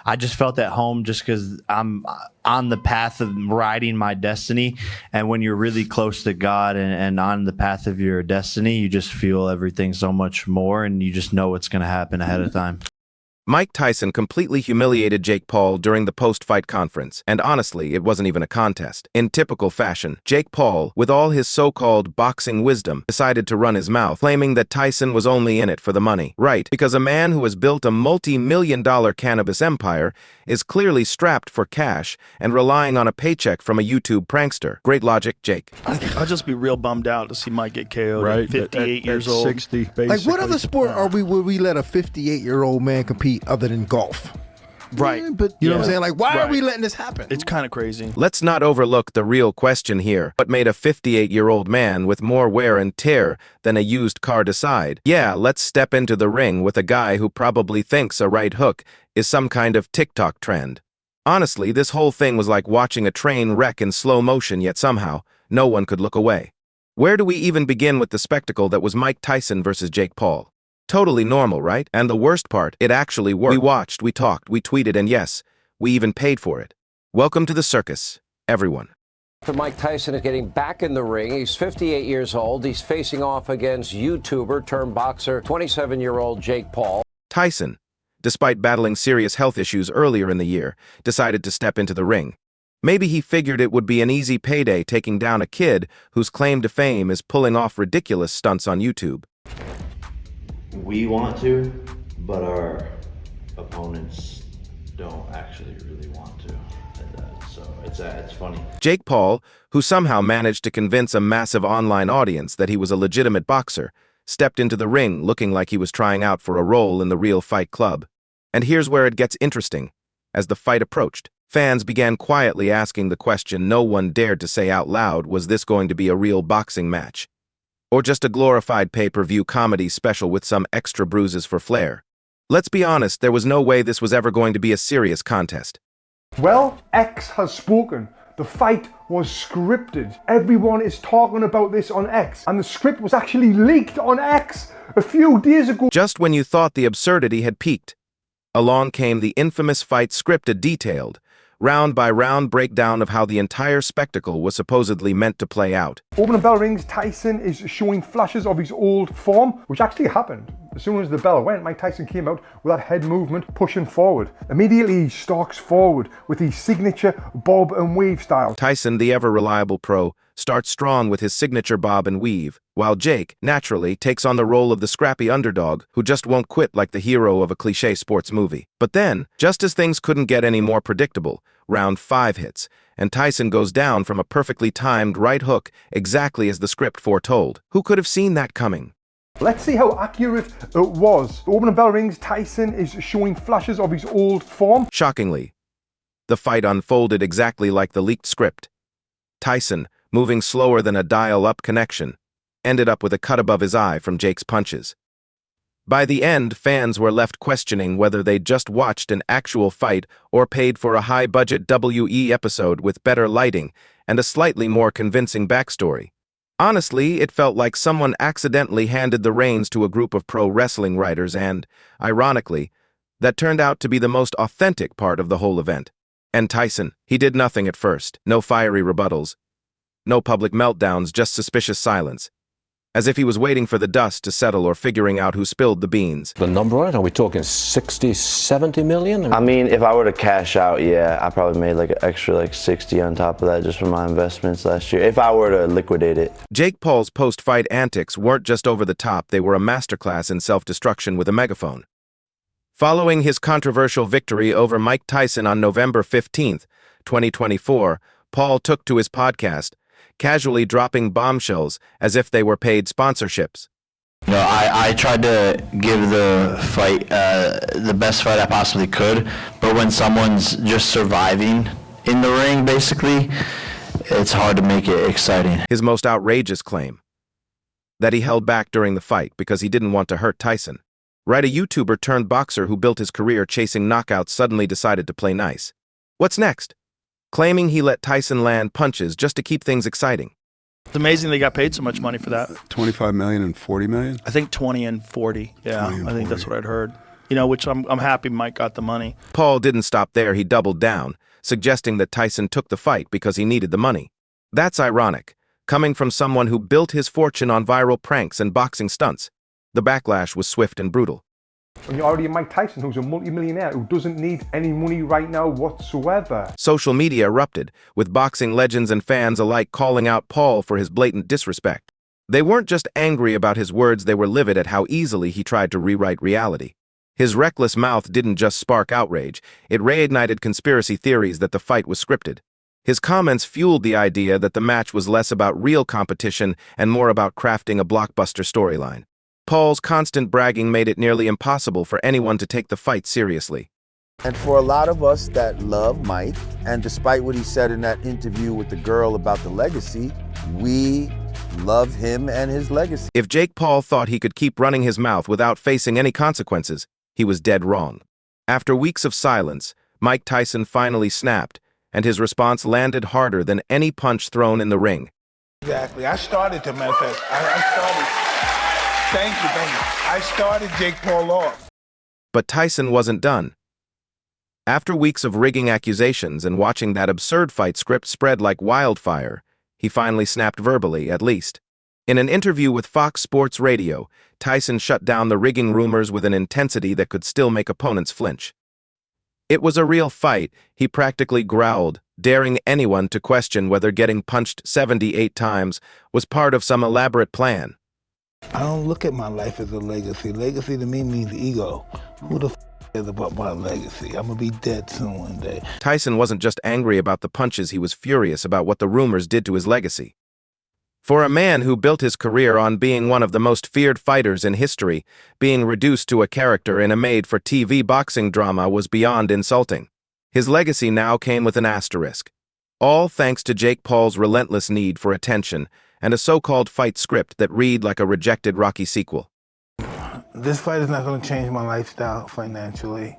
I just felt at home just because I'm on the path of riding my destiny. And when you're really close to God and on the path of your destiny, you just feel everything so much more, and you just know what's going to happen ahead of time. Mike Tyson completely humiliated Jake Paul during the post-fight conference, and honestly, it wasn't even a contest. In typical fashion, Jake Paul, with all his so-called boxing wisdom, decided to run his mouth, claiming that Tyson was only in it for the money. Right, because a man who has built a multi-million-dollar cannabis empire is clearly strapped for cash and relying on a paycheck from a YouTube prankster. Great logic, Jake. I'll just be real bummed out to see Mike get KO'd Right, at 58 years at old. 60, basically. Like, what other sport would we let a 58-year-old man compete other than golf? Right. Yeah, but you know what I'm saying? Like, why are we letting this happen? It's kind of crazy. Let's not overlook the real question here. What made a 58-year-old man with more wear and tear than a used car decide, yeah, let's step into the ring with a guy who probably thinks a right hook is some kind of TikTok trend? Honestly, this whole thing was like watching a train wreck in slow motion, yet somehow no one could look away. Where do we even begin with the spectacle that was Mike Tyson versus Jake Paul? Totally normal, right? And the worst part, it actually worked. We watched, we talked, we tweeted, and yes, we even paid for it. Welcome to the circus, everyone. Mike Tyson is getting back in the ring. He's 58 years old. He's facing off against YouTuber turned boxer, 27-year-old Jake Paul. Tyson, despite battling serious health issues earlier in the year, decided to step into the ring. Maybe he figured it would be an easy payday taking down a kid whose claim to fame is pulling off ridiculous stunts on YouTube. We want to, but our opponents don't actually really want to. So it's funny. Jake Paul, who somehow managed to convince a massive online audience that he was a legitimate boxer, stepped into the ring looking like he was trying out for a role in the real Fight Club. And here's where it gets interesting. As the fight approached, fans began quietly asking the question no one dared to say out loud: was this going to be a real boxing match? Or just a glorified pay-per-view comedy special with some extra bruises for flair? Let's be honest, there was no way this was ever going to be a serious contest. Well, X has spoken. The fight was scripted. Everyone is talking about this on X, and the script was actually leaked on X a few days ago. Just when you thought the absurdity had peaked, along came the infamous fight script, a detailed, round-by-round breakdown of how the entire spectacle was supposedly meant to play out. Opening bell rings, Tyson is showing flashes of his old form, which actually happened. As soon as the bell went, Mike Tyson came out with that head movement, pushing forward. Immediately, he stalks forward with his signature bob and weave style. Tyson, the ever-reliable pro, starts strong with his signature bob and weave, while Jake, naturally, takes on the role of the scrappy underdog who just won't quit like the hero of a cliché sports movie. But then, just as things couldn't get any more predictable, round 5 hits, and Tyson goes down from a perfectly timed right hook exactly as the script foretold. Who could have seen that coming? Let's see how accurate it was. The opening bell rings, Tyson is showing flashes of his old form. Shockingly, the fight unfolded exactly like the leaked script. Tyson, moving slower than a dial-up connection, ended up with a cut above his eye from Jake's punches. By the end, fans were left questioning whether they'd just watched an actual fight or paid for a high-budget WE episode with better lighting and a slightly more convincing backstory. Honestly, it felt like someone accidentally handed the reins to a group of pro wrestling writers and, ironically, that turned out to be the most authentic part of the whole event. And Tyson, he did nothing at first. No fiery rebuttals. No public meltdowns, just suspicious silence. As if he was waiting for the dust to settle or figuring out who spilled the beans. The number on it, are we talking 60, 70 million? I mean, if I were to cash out, yeah, I probably made like an extra like 60 on top of that just from my investments last year, if I were to liquidate it. Jake Paul's post-fight antics weren't just over the top, they were a masterclass in self-destruction with a megaphone. Following his controversial victory over Mike Tyson on November 15th, 2024, Paul took to his podcast, casually dropping bombshells as if they were paid sponsorships. You know, I tried to give the fight the best fight I possibly could, but when someone's just surviving in the ring, basically, it's hard to make it exciting. His most outrageous claim, that he held back during the fight because he didn't want to hurt Tyson. Right, a YouTuber turned boxer who built his career chasing knockouts suddenly decided to play nice. What's next? Claiming he let Tyson land punches just to keep things exciting. It's amazing they got paid so much money for that. 25 million and 40 million? I think 20 and 40. Yeah, 20 and I think 40. that's what I'd heard. which I'm happy Mike got the money. Paul didn't stop there, he doubled down, suggesting that Tyson took the fight because he needed the money. That's ironic, coming from someone who built his fortune on viral pranks and boxing stunts. The backlash was swift and brutal. When you're already Mike Tyson, who's a multi-millionaire, who doesn't need any money right now whatsoever. Social media erupted, with boxing legends and fans alike calling out Paul for his blatant disrespect. They weren't just angry about his words, they were livid at how easily he tried to rewrite reality. His reckless mouth didn't just spark outrage, it reignited conspiracy theories that the fight was scripted. His comments fueled the idea that the match was less about real competition and more about crafting a blockbuster storyline. Paul's constant bragging made it nearly impossible for anyone to take the fight seriously. And for a lot of us that love Mike, and despite what he said in that interview with the girl about the legacy, we love him and his legacy. If Jake Paul thought he could keep running his mouth without facing any consequences, he was dead wrong. After weeks of silence, Mike Tyson finally snapped, and his response landed harder than any punch thrown in the ring. Exactly. I started to manifest. Thank you. I started Jake Paul off. But Tyson wasn't done. After weeks of rigging accusations and watching that absurd fight script spread like wildfire, he finally snapped verbally, at least. In an interview with Fox Sports Radio, Tyson shut down the rigging rumors with an intensity that could still make opponents flinch. It was a real fight, he practically growled, daring anyone to question whether getting punched 78 times was part of some elaborate plan. I don't look at my life as a legacy. Legacy to me means ego. Who the cares about my legacy? I'm gonna be dead soon one day. Tyson wasn't just angry about the punches, he was furious about what the rumors did to his legacy. For a man who built his career on being one of the most feared fighters in history, being reduced to a character in a made-for-TV boxing drama was beyond insulting. His legacy now came with an asterisk. All thanks to Jake Paul's relentless need for attention and a so-called fight script that read like a rejected Rocky sequel. This fight is not gonna change my lifestyle financially.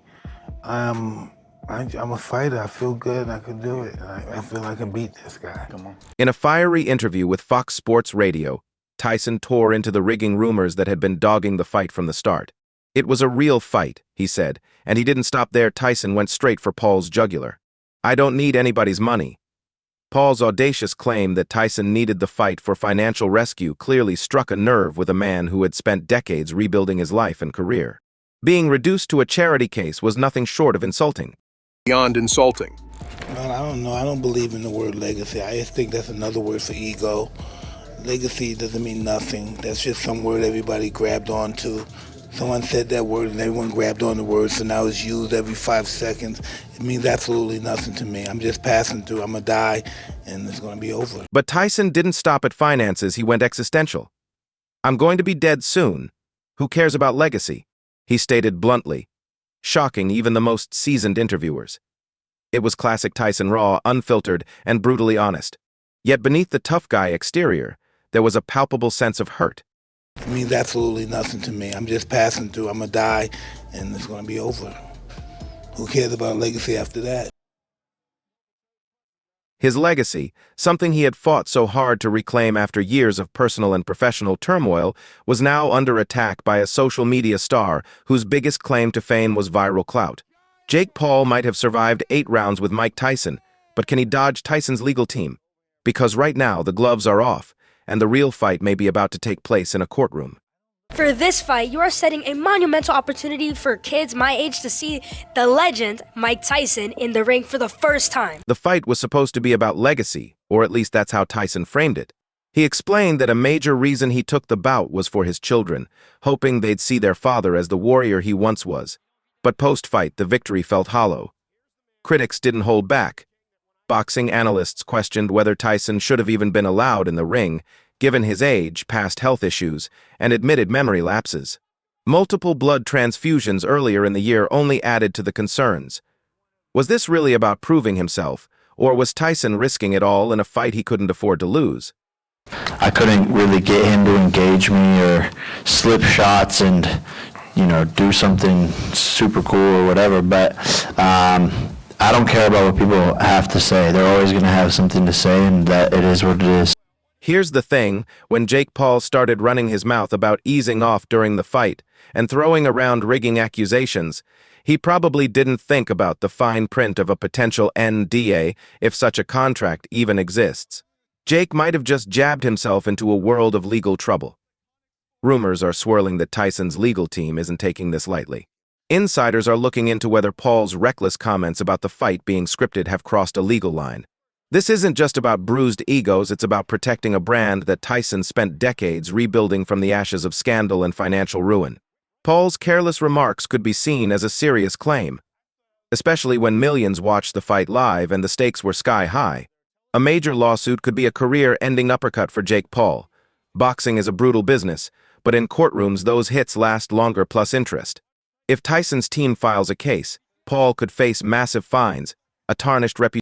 I'm a fighter. I feel good and I can do it. I feel I can beat this guy. Come on. In a fiery interview with Fox Sports Radio, Tyson tore into the rigging rumors that had been dogging the fight from the start. It was a real fight, he said, and he didn't stop there. Tyson went straight for Paul's jugular. I don't need anybody's money. Paul's audacious claim that Tyson needed the fight for financial rescue clearly struck a nerve with a man who had spent decades rebuilding his life and career. Being reduced to a charity case was nothing short of insulting. Beyond insulting. Well, I don't know. I don't believe in the word legacy. I just think that's another word for ego. Legacy doesn't mean nothing. That's just some word everybody grabbed onto. Someone said that word and everyone grabbed on the word, so now it's used every 5 seconds. It means absolutely nothing to me. I'm just passing through. I'm gonna die, and it's gonna be over. But Tyson didn't stop at finances. He went existential. I'm going to be dead soon. Who cares about legacy? He stated bluntly, shocking even the most seasoned interviewers. It was classic Tyson, raw, unfiltered, and brutally honest. Yet beneath the tough guy exterior, there was a palpable sense of hurt. It means absolutely nothing to me. I'm just passing through. I'm gonna die, and it's gonna be over. Who cares about legacy after that? His legacy, something he had fought so hard to reclaim after years of personal and professional turmoil, was now under attack by a social media star whose biggest claim to fame was viral clout. Jake Paul might have survived 8 rounds with Mike Tyson, but can he dodge Tyson's legal team? Because right now the gloves are off, and the real fight may be about to take place in a courtroom. For this fight, you are setting a monumental opportunity for kids my age to see the legend, Mike Tyson, in the ring for the first time. The fight was supposed to be about legacy, or at least that's how Tyson framed it. He explained that a major reason he took the bout was for his children, hoping they'd see their father as the warrior he once was. But post-fight, the victory felt hollow. Critics didn't hold back. Boxing analysts questioned whether Tyson should have even been allowed in the ring, given his age, past health issues, and admitted memory lapses. Multiple blood transfusions earlier in the year only added to the concerns. Was this really about proving himself, or was Tyson risking it all in a fight he couldn't afford to lose? I couldn't really get him to engage me or slip shots and, do something super cool or whatever, but I don't care about what people have to say. They're always going to have something to say, and that it is what it is. Here's the thing, when Jake Paul started running his mouth about easing off during the fight, and throwing around rigging accusations, he probably didn't think about the fine print of a potential NDA if such a contract even exists. Jake might have just jabbed himself into a world of legal trouble. Rumors are swirling that Tyson's legal team isn't taking this lightly. Insiders are looking into whether Paul's reckless comments about the fight being scripted have crossed a legal line. This isn't just about bruised egos, it's about protecting a brand that Tyson spent decades rebuilding from the ashes of scandal and financial ruin. Paul's careless remarks could be seen as a serious claim, especially when millions watched the fight live and the stakes were sky high. A major lawsuit could be a career-ending uppercut for Jake Paul. Boxing is a brutal business, but in courtrooms those hits last longer plus interest. If Tyson's team files a case, Paul could face massive fines, a tarnished reputation,